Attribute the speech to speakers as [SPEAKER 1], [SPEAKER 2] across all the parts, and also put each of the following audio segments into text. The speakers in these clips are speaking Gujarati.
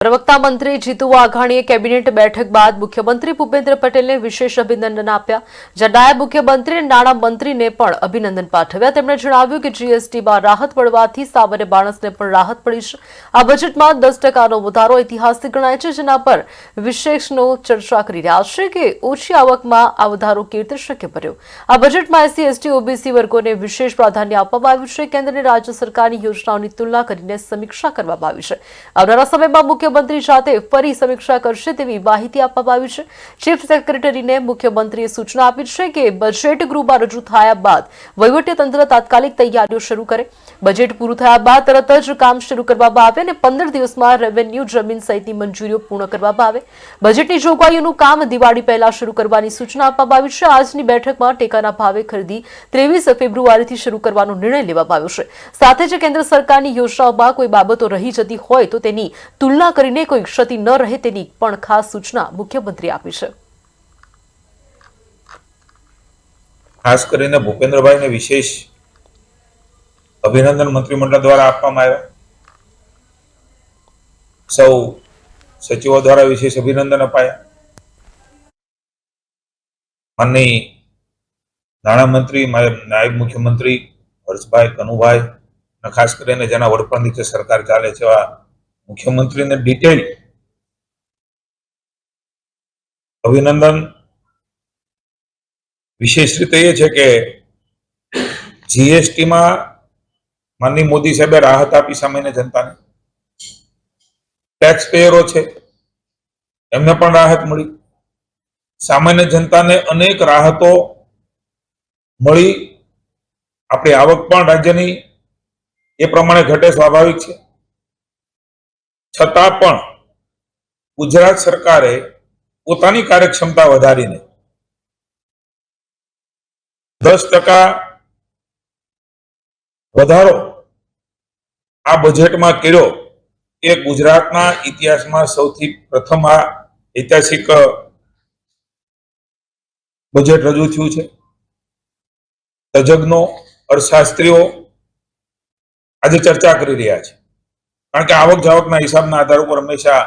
[SPEAKER 1] प्रवक्ता मंत्री जीतू वाघाणीए केबिनेट बैठक बाद मुख्यमंत्री भूपेन्द्र पटेलने विशेष अभिनंदन आप्या। ज्યાં નાયબ મુખ્યમંત્રી અને નાણામંત્રીને પણ અભિનંદન પાઠવ્યા। તેમણે જણાવ્યું કે જીએસટીમાં રાહત મળવાથી સામાન્ય માણસને પણ રાહત મળી છે। આ બજેટમાં 10%નો વધારો ઐતિહાસિક ગણાય છે, જેના પર વિશેષનો ચર્ચા કરી રહ્યા છે કે ઓછી આવકમાં આ વધારો કેવી રીતે શક્ય બન્યો। આ બજેટમાં એસસી, એસટી, ઓબીસી વર્ગોને વિશેષ પ્રાધાન્ય આપવામાં આવ્યું છે। કેન્દ્ર અને રાજ્ય સરકારની યોજનાઓની તુલના કરીને સમીક્ષા કરવામાં આવી છે। આવનારા સમયમાં मुख्यमंत्री સાથે ફરી સમીક્ષા કરશે તેવી માહિતી આપવામાં આવી છે। ચીફ સેક્રેટરીને મુખ્યમંત્રીએ સૂચના આપી છે કે બજેટ ગૃહમાં રજૂ થયા બાદ વહીવટીતંત્ર તાત્કાલિક તૈયારીઓ શરૂ કરે। બજેટ પૂરું થયા બાદ તરત જ કામ શરૂ કરવામાં આવે અને 15 દિવસમાં રેવન્યુ, જમીન સહિતની મંજૂરીઓ પૂર્ણ કરવામાં આવે। બજેટની જોગવાઈઓનું કામ દિવાળી પહેલા શરૂ કરવાની સૂચના આપવામાં આવી છે। આજની બેઠકમાં ટેકાના ભાવે ખરીદી 23 ફેબ્રુઆરીથી શરૂ કરવાનો નિર્ણય લેવામાં આવ્યો છે। સાથે જ કેન્દ્ર સરકારની યોજનાઓમાં કોઈ બાબતો રહી જતી હોય તો તેની તુલના કરીને કોઈ ક્ષતિ ન રહે તેની પણ ખાસ સૂચના મુખ્યમંત્રી આપી છે।
[SPEAKER 2] ખાસ કરીને ભૂપેન્દ્રભાઈને વિશેષ અભિનંદન મંત્રીમંડળ દ્વારા આપવામાં આવ્યા। સૌ સચિવો દ્વારા વિશેષ અભિનંદન અપાયા। માનનીય નાણામંત્રી, નાયબ મુખ્યમંત્રી હર્ષભાઈ, કનુભાઈ અને ખાસ કરીને જેના વડપણ નીચે સરકાર ચાલે છે એવા મુખ્યમંત્રીને ડિટેલ અભિનંદન। વિશેષ રીતે એ છે કે જીએસટીમાં માનનીય મોદી સાહેબે રાહત આપી સામાન્ય જનતાને। ટેક્સ પેયરો છે એમને પણ રાહત મળી। સામાન્ય જનતાને અનેક રાહતો મળી। આપણી આવક પણ રાજ્યની એ પ્રમાણે ઘટે, સ્વાભાવિક છે। છતાં પણ ગુજરાત સરકારે પોતાની કાર્યક્ષમતા વધારીને 10% વધારો આ બજેટમાં કર્યો એ ગુજરાતના ઇતિહાસમાં સૌથી પ્રથમ આ ઐતિહાસિક બજેટ રજૂ થયું છે। તજજ્ઞો, અર્થશાસ્ત્રીઓ આજે ચર્ચા કરી રહ્યા છે, કારણ કે આવક જાવકના હિસાબના આધાર ઉપર હંમેશા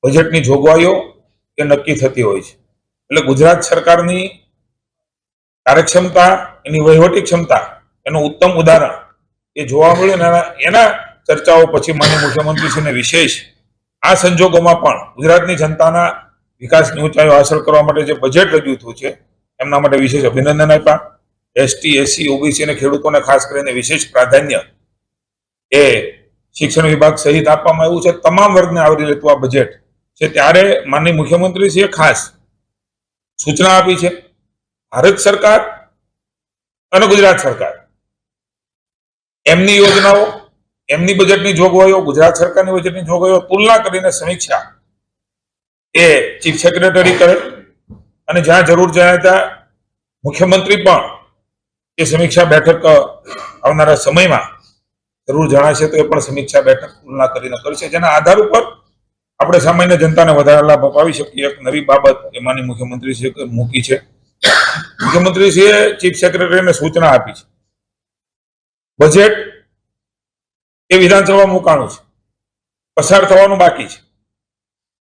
[SPEAKER 2] બજેટની જોગવાઈઓ એ નક્કી થતી હોય છે। એટલે ગુજરાત સરકારની કાર્યક્ષમતા, એની વહીવટી ક્ષમતા એનું ઉત્તમ ઉદાહરણ એ જોવા મળ્યું ને એના ચર્ચાઓ પછી માનનીય મુખ્યમંત્રીશ્રીને વિશેષ આ સંજોગોમાં પણ ગુજરાતની જનતાના વિકાસની ઊંચાઈઓ હાંસલ કરવા માટે જે બજેટ રજૂ થયું છે એમના માટે વિશેષ અભિનંદન આપ્યા। એસટી, એસસી, ઓબીસી અને ખેડૂતોને ખાસ કરીને વિશેષ પ્રાધાન્ય એ શિક્ષણ વિભાગ સહિત આપવામાં આવ્યું છે। તમામ વર્ગને આવરી લેતું આ બજેટ છે। ત્યારે માનનીય મુખ્યમંત્રીશ્રીએ ખાસ સૂચના આપી છે। ભારત સરકાર અને ગુજરાત સરકાર એમની યોજનાઓ, એમની બજેટની જોગવાઈઓ, ગુજરાત સરકારની બજેટની જોગવાઈઓ તુલના કરીને સમીક્ષા એ ચીફ સેક્રેટરી કરે અને જ્યાં જરૂર જણાય ત્યાં મુખ્યમંત્રી પણ એ સમીક્ષા બેઠક આવનારા સમયમાં જરૂર જણાશે તો એ પણ સમીક્ષા બેઠક તુલના કરીને કરશે, જેના આધાર ઉપર આપણે સામાન્ય જનતાને વધારે લાભ અપાવી શકીએ। એક નવી બાબત એ માનનીય મુખ્યમંત્રીશ્રીએ મૂકી છે। મુખ્યમંત્રીશ્રીએ ચીફ સેક્રેટરીને સૂચના આપી છે, બજેટ એ વિધાનસભા મુકાણું છે, પસાર થવાનું બાકી છે,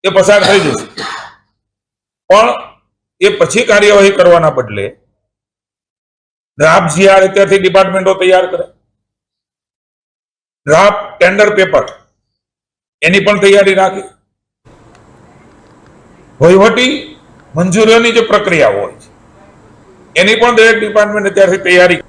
[SPEAKER 2] એ પસાર થઈ જશે, પણ એ પછી કાર્યવાહી કરવાના બદલે ડ્રાફ્ટ જીઆર અત્યારથી ડિપાર્ટમેન્ટો તૈયાર કરે, ડ્રાફ્ટ ટેન્ડર પેપર એની પણ તૈયારી રાખે, વહીવટી મંજૂરીઓની જે પ્રક્રિયા હોય છે એની પણ દરેક ડિપાર્ટમેન્ટ અત્યારથી તૈયારી